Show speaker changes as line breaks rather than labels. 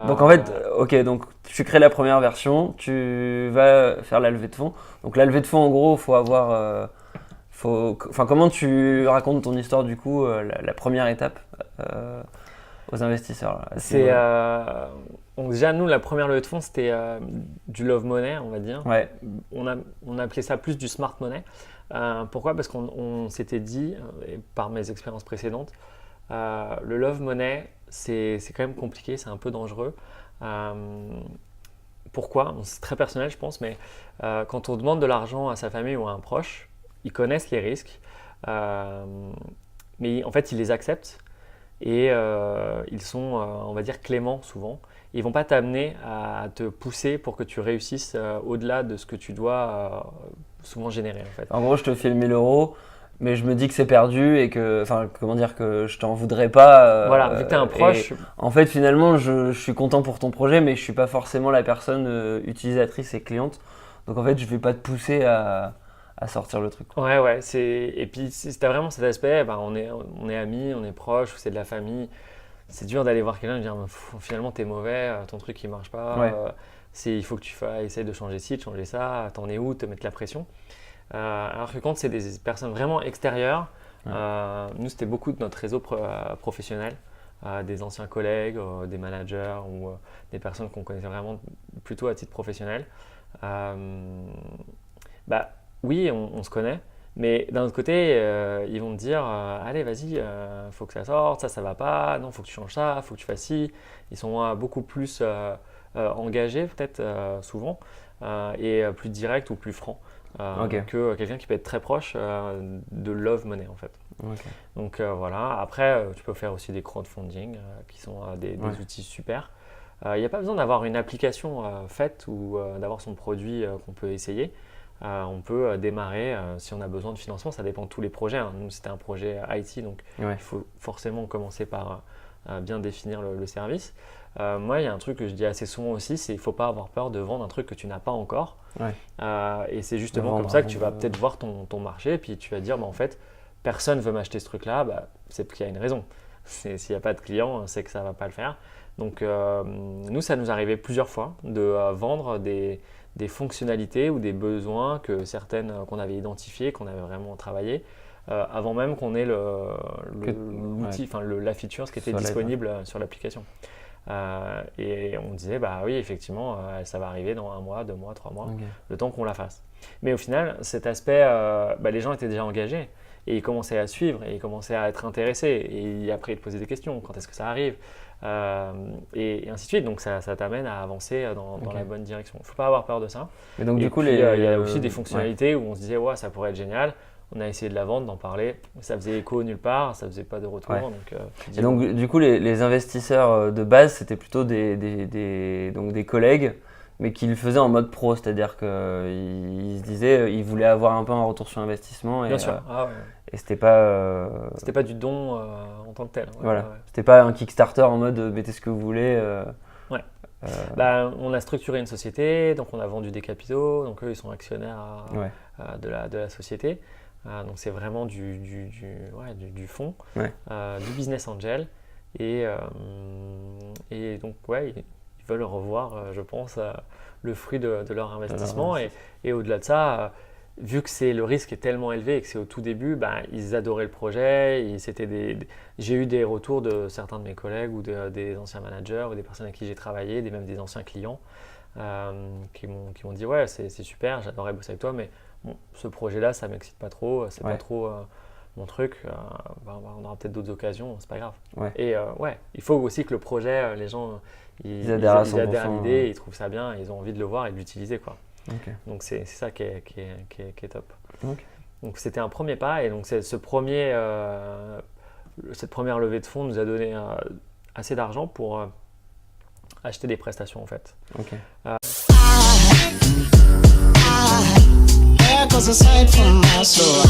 Donc en fait, ok, donc tu crées la première version, tu vas faire la levée de fonds. Donc la levée de fonds, en gros, faut avoir, comment tu racontes ton histoire du coup, la première étape aux investisseurs là,
Donc déjà, nous, la première levée de fonds, c'était du love money, on va dire.
Ouais.
On a appelé ça plus du smart money. Pourquoi ? Parce qu'on s'était dit, et par mes expériences précédentes, le love money, c'est quand même compliqué, c'est un peu dangereux. Pourquoi ? C'est très personnel, je pense, mais quand on demande de l'argent à sa famille ou à un proche, ils connaissent les risques, mais en fait, ils les acceptent et ils sont, on va dire, cléments souvent. Ils ne vont pas t'amener à te pousser pour que tu réussisses au-delà de ce que tu dois souvent générer. En fait.
En gros, je te file 1000 euros, mais je me dis que c'est perdu et que, que je t'en voudrais pas.
Voilà, vu que tu es un proche.
En fait, finalement, je suis content pour ton projet, mais je ne suis pas forcément la personne utilisatrice et cliente. Donc en fait, je ne vais pas te pousser à sortir le truc.
Ouais. Et puis, si tu as vraiment cet aspect, on est amis, on est proches, c'est de la famille. C'est dur d'aller voir quelqu'un et dire finalement t'es mauvais, ton truc il marche pas,
Ouais.
il faut que tu essayes de changer ci, de changer ça, t'en es où, te mettre la pression. Alors que quand c'est des personnes vraiment extérieures, nous c'était beaucoup de notre réseau professionnel, des anciens collègues, des managers ou des personnes qu'on connaissait vraiment plutôt à titre professionnel. Oui, on se connaît. Mais d'un autre côté, ils vont te dire allez, vas-y, faut que ça sorte, ça va pas, non, faut que tu changes ça, faut que tu fasses ci. Ils sont beaucoup plus engagés, peut-être souvent, et plus directs ou plus francs que quelqu'un qui peut être très proche de love money en fait.
Okay.
Donc voilà. Après, tu peux faire aussi des crowdfunding qui sont des outils super. Il n'y a pas besoin d'avoir une application faite ou d'avoir son produit qu'on peut essayer. On peut démarrer si on a besoin de financement, ça dépend de tous les projets. Nous, c'était un projet IT, donc il faut forcément commencer par bien définir le service. Moi, il y a un truc que je dis assez souvent aussi, c'est qu'il ne faut pas avoir peur de vendre un truc que tu n'as pas encore. Et c'est justement comme ça que tu vas peut-être voir ton marché et puis tu vas dire, en fait, personne ne veut m'acheter ce truc-là, c'est qu'il y a une raison. S'il n'y a pas de client, c'est que ça ne va pas le faire. Donc, nous, ça nous arrivait plusieurs fois de vendre des fonctionnalités ou des besoins qu'on avait identifiés, qu'on avait vraiment travaillé, avant même qu'on ait l'outil, la feature, ce qui était disponible sur l'application. Et on disait, oui, effectivement, ça va arriver dans 1 mois, 2 mois, 3 mois, le temps qu'on la fasse. Mais au final, cet aspect, les gens étaient déjà engagés et ils commençaient à suivre et ils commençaient à être intéressés. Et après, ils te posaient des questions, quand est-ce que ça arrive ? Et ainsi de suite, donc ça t'amène à avancer dans la bonne direction. Il ne faut pas avoir peur de ça.
Et donc, du coup,
il y a aussi des fonctionnalités où on se disait ça pourrait être génial. On a essayé de la vendre, d'en parler. Ça faisait écho nulle part, ça faisait pas de retour.
Et donc, du coup, les investisseurs de base, c'était plutôt des collègues, mais qui le faisaient en mode pro, c'est-à-dire qu'ils se disaient, ils voulaient avoir un peu un retour sur investissement.
Bien sûr.
Et c'était pas.
C'était pas du don en tant que tel.
C'était pas un Kickstarter en mode mettez ce que vous voulez.
On a structuré une société, donc on a vendu des capitaux, donc eux ils sont actionnaires de la société. Donc c'est vraiment du fonds, du business angel. Et donc ils veulent revoir, je pense, le fruit de leur investissement. Et au-delà de ça, vu que le risque est tellement élevé et que c'est au tout début, ils adoraient le projet. J'ai eu des retours de certains de mes collègues ou des anciens managers ou des personnes avec qui j'ai travaillé, même des anciens clients qui m'ont dit « c'est super, j'adorais bosser avec toi, mais ce projet-là, ça ne m'excite pas trop, c'est pas trop mon truc, on aura peut-être d'autres occasions, c'est pas grave. » Et il faut aussi que le projet, les gens ils adhèrent à l'idée, ils trouvent ça bien, ils ont envie de le voir et de l'utiliser, quoi. Donc c'est ça qui est top. Donc c'était un premier pas et donc cette première levée de fonds nous a donné assez d'argent pour acheter des prestations en fait.
Cause aside from my soul,